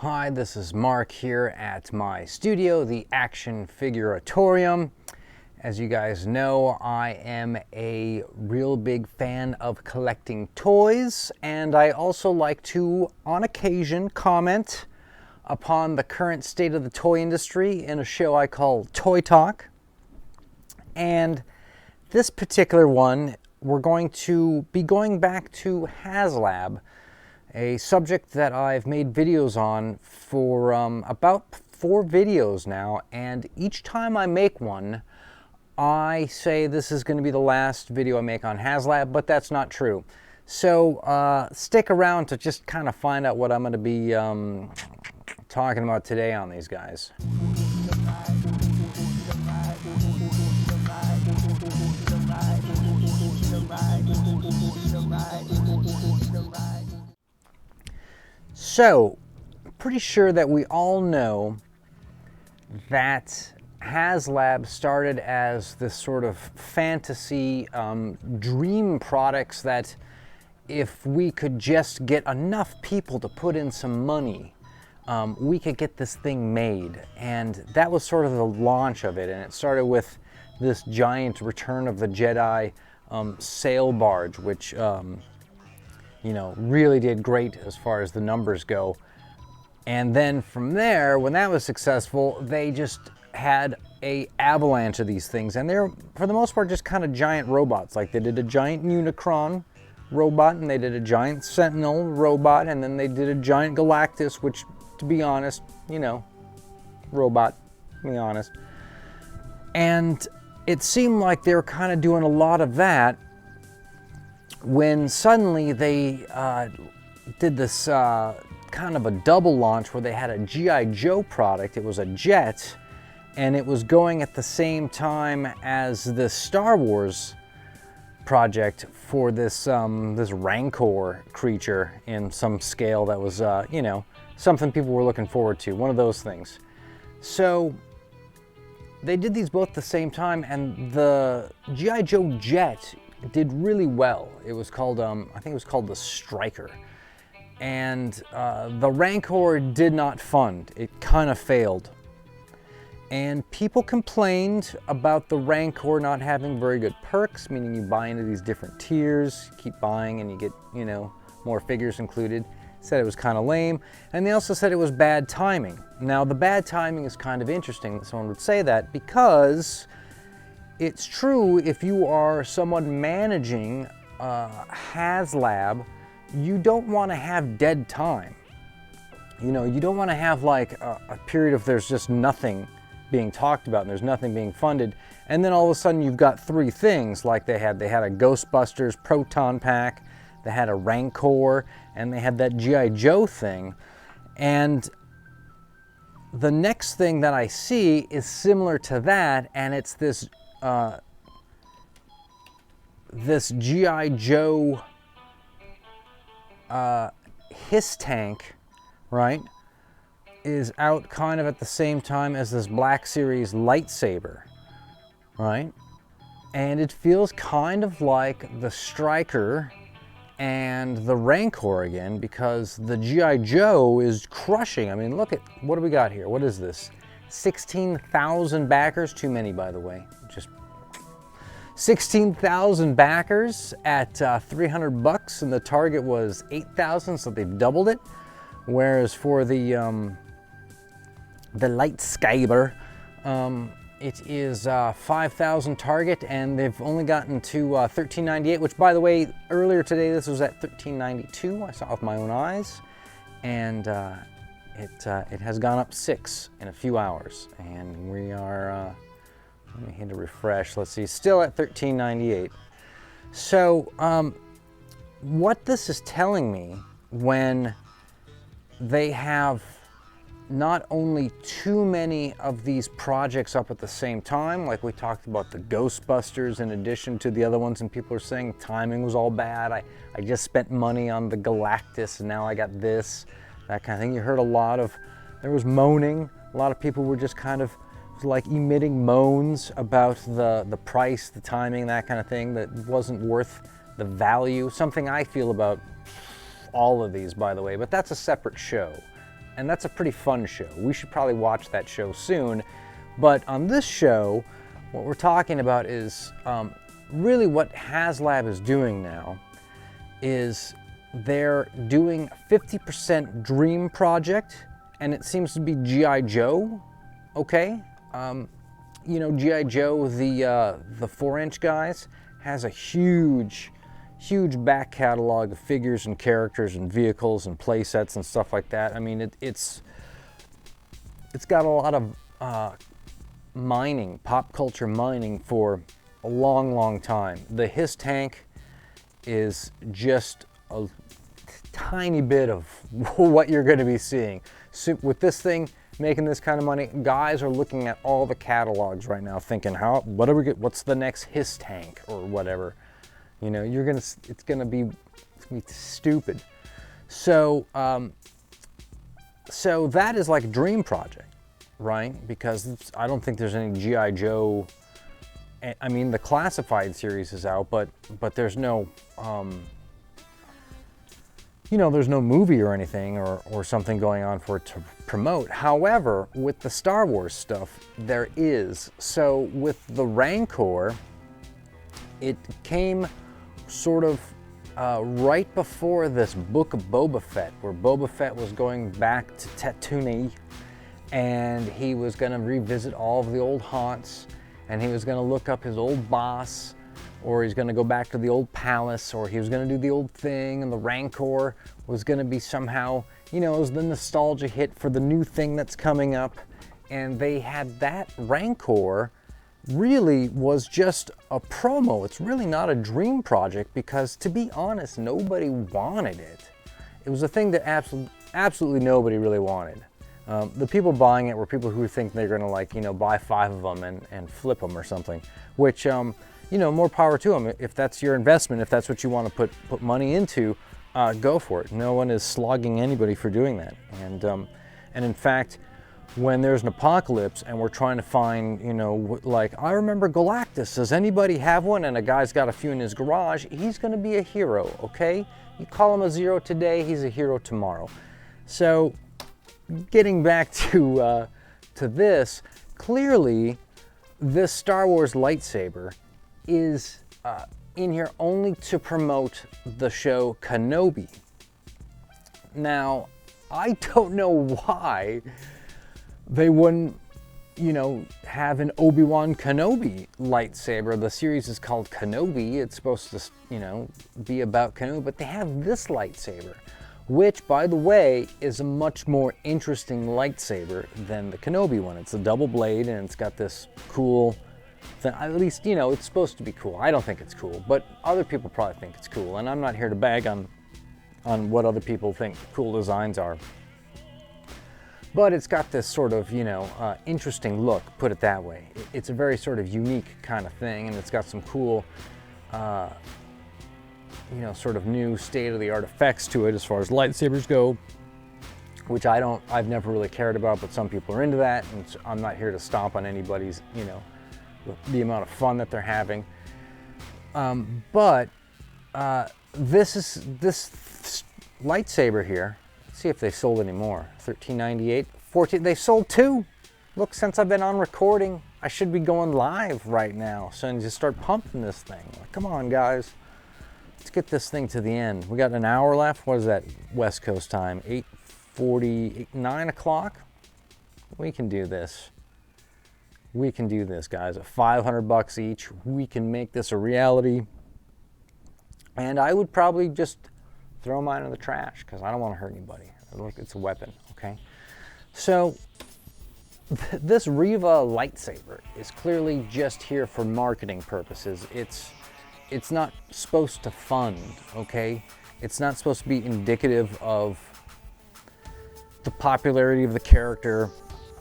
Hi, this is Mark here at my studio, the Action Figuratorium. As you guys know, I am a real big fan of collecting toys, and I also like to, on occasion, comment upon the current state of the toy industry in a show I call Toy Talk. And this particular one, we're going to be going back to Haslab, a subject that I've made videos on for about 4 videos now, and each time I make one, I say this is going to be the last video I make on Haslab, but that's not true. So stick around to just kind of find out what I'm going to be talking about today on these guys. So, pretty sure that we all know that Haslab started as this sort of fantasy dream products that if we could just get enough people to put in some money, we could get this thing made. And that was sort of the launch of it. And it started with this giant Return of the Jedi sail barge, which you know, really did great as far as the numbers go. And then from there, when that was successful, they just had a avalanche of these things. And they're, for the most part, just kind of giant robots. Like they did a giant Unicron robot, and they did a giant Sentinel robot, and then they did a giant Galactus, which, to be honest, you know, robot, to be honest. And it seemed like they were kind of doing a lot of that when suddenly they did this kind of a double launch where they had a G.I. Joe product. It was a jet, and it was going at the same time as the Star Wars project for this this Rancor creature in some scale that was, you know, something people were looking forward to, one of those things. So they did these both at the same time, and the G.I. Joe jet did really well. It was called, I think it was called the Striker. And the Rancor did not fund. It kind of failed. And people complained about the Rancor not having very good perks, meaning you buy into these different tiers, keep buying and you get, you know, more figures included. Said it was kind of lame. And they also said it was bad timing. Now, the bad timing is kind of interesting that someone would say that, because it's true if you are someone managing Haslab, you don't want to have dead time. You know, you don't want to have like a period of there's just nothing being talked about and there's nothing being funded, and then all of a sudden you've got 3 things like they had a Ghostbusters Proton Pack, they had a Rancor, and they had that G.I. Joe thing. And the next thing that I see is similar to that, and it's this this G.I. Joe Hiss tank, right, is out kind of at the same time as this Black Series lightsaber, right? And it feels kind of like the Striker and the Rancor again, because the G.I. Joe is crushing. I mean, look at, what do we got here? What is this? 16,000 backers, too many, by the way. Just 16,000 backers at $300, and the target was 8,000, so they've doubled it. Whereas for the Lightsaber, it is 5,000 target, and they've only gotten to $13.98, which, by the way, earlier today this was at $13.92. I saw it with my own eyes, and it has gone up 6 in a few hours, and we are, let me hit a refresh, let's see, still at $13.98. So what this is telling me, when they have not only too many of these projects up at the same time, like we talked about the Ghostbusters in addition to the other ones, and people are saying timing was all bad. I just spent money on the Galactus and now I got this, that kind of thing. You heard a lot of, there was moaning. A lot of people were just kind of like emitting moans about the price, the timing, that kind of thing, that wasn't worth the value. Something I feel about all of these, by the way, but that's a separate show. and that's a pretty fun show. We should probably watch that show soon. But on this show, what we're talking about is really what Haslab is doing now is they're doing a 50% dream project, and it seems to be G.I. Joe, okay? You know, G.I. Joe, the 4-inch guys, has a huge back catalog of figures and characters and vehicles and play sets and stuff like that. I mean, it's got a lot of mining, pop culture mining for a long time. The His tank is just a tiny bit of what you're going to be seeing. So with this thing making this kind of money, guys are looking at all the catalogs right now thinking, what's the next His tank or whatever. You know, it's gonna be stupid. So so that is like a dream project, right? Because I don't think there's any G.I. Joe. I mean, the classified series is out, but there's no you know, there's no movie or anything or something going on for it to promote. However, with the Star Wars stuff, there is. So with the Rancor, it came sort of right before this Book of Boba Fett, where Boba Fett was going back to Tatooine, and he was going to revisit all of the old haunts, and he was going to look up his old boss, or he's going to go back to the old palace, or he was going to do the old thing, and the Rancor was going to be somehow, you know, it was the nostalgia hit for the new thing that's coming up. And they had that Rancor really was just a promo. It's really not a dream project because, to be honest, nobody wanted it. It was a thing that absolutely nobody really wanted. The people buying it were people who think they're going to, like, you know, buy 5 of them and flip them or something, which, you know, more power to them. If that's your investment, if that's what you want to put money into, go for it. No one is slogging anybody for doing that. And in fact, when there's an apocalypse and we're trying to find, you know, like, I remember Galactus. Does anybody have one? And a guy's got a few in his garage. He's going to be a hero, okay? You call him a zero today, he's a hero tomorrow. So, getting back to this, clearly, this Star Wars lightsaber is in here only to promote the show Kenobi. Now, I don't know why they wouldn't, you know, have an Obi-Wan Kenobi lightsaber. The series is called Kenobi. It's supposed to, you know, be about Kenobi, but they have this lightsaber, which, by the way, is a much more interesting lightsaber than the Kenobi one. It's a double blade, and it's got this cool thing. At least, you know, it's supposed to be cool. I don't think it's cool, but other people probably think it's cool, and I'm not here to bag on what other people think cool designs are. But it's got this sort of, you know, interesting look, put it that way. It's a very sort of unique kind of thing, and it's got some cool, you know, sort of new state-of-the-art effects to it as far as lightsabers go, which I've never really cared about, but some people are into that, and I'm not here to stomp on anybody's, you know, the amount of fun that they're having. But this lightsaber here, let's see if they sold any more. $13.98, $14, they sold 2. Look, since I've been on recording, I should be going live right now. So I need to start pumping this thing. Like, come on, guys. Let's get this thing to the end. We got an hour left. What is that West Coast time? 8:40, 9 o'clock? We can do this. We can do this, guys. At $500 each, we can make this a reality. And I would probably just throw mine in the trash because I don't want to hurt anybody. Look, it's a weapon, okay? So this Reva lightsaber is clearly just here for marketing purposes. It's not supposed to fund, okay? It's not supposed to be indicative of the popularity of the character,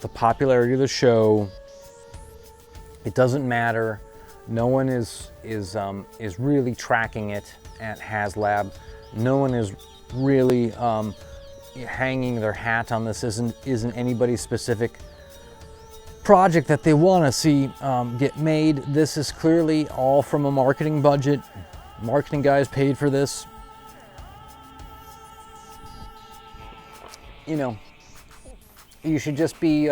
the popularity of the show. It doesn't matter. No one is really tracking it at Haslab. No one is really hanging their hat on this. Isn't anybody's specific project that they want to see get made. This is clearly all from a marketing budget. Marketing guys paid for this. You know, you should just be,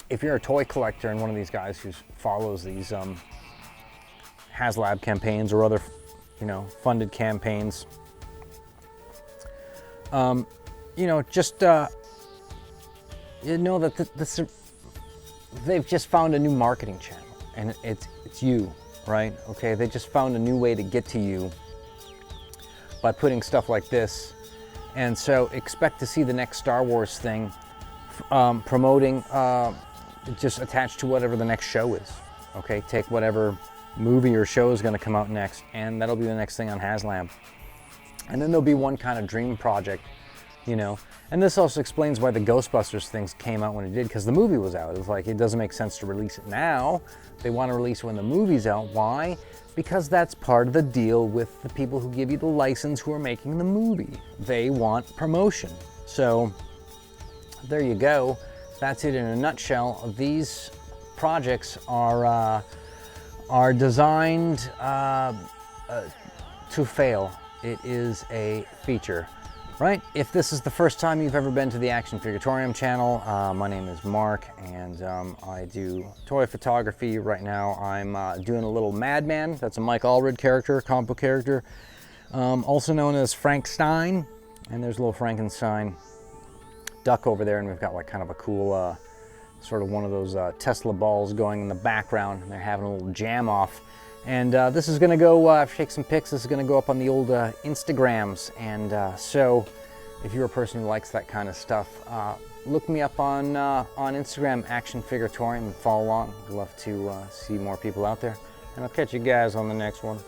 if you're a toy collector and one of these guys who follows these Haslab campaigns or other, you know, funded campaigns, you know, just you know that they've just found a new marketing channel, and it's you, right? Okay, they just found a new way to get to you by putting stuff like this, and so expect to see the next Star Wars thing promoting, just attached to whatever the next show is. Okay, take whatever movie or show is going to come out next, and that'll be the next thing on Haslab. And then there'll be one kind of dream project, you know. And this also explains why the Ghostbusters things came out when it did, because the movie was out. It was like, it doesn't make sense to release it now. They want to release it when the movie's out. Why? Because that's part of the deal with the people who give you the license who are making the movie. They want promotion. So there you go. That's it in a nutshell. These projects are designed to fail. It is a feature, right? If this is the first time you've ever been to the Action Figuratorium channel, my name is Mark, and I do toy photography. Right now I'm doing a little Madman. That's a Mike Allred character, comic book character, also known as Frank Stein. And there's a little Frankenstein duck over there, and we've got like kind of a cool sort of one of those Tesla balls going in the background, and they're having a little jam off. And this is gonna go, I've taken some pics, this is gonna go up on the old Instagrams. And so if you're a person who likes that kind of stuff, look me up on Instagram, Action Figuratorium, and follow along. I'd love to see more people out there. And I'll catch you guys on the next one.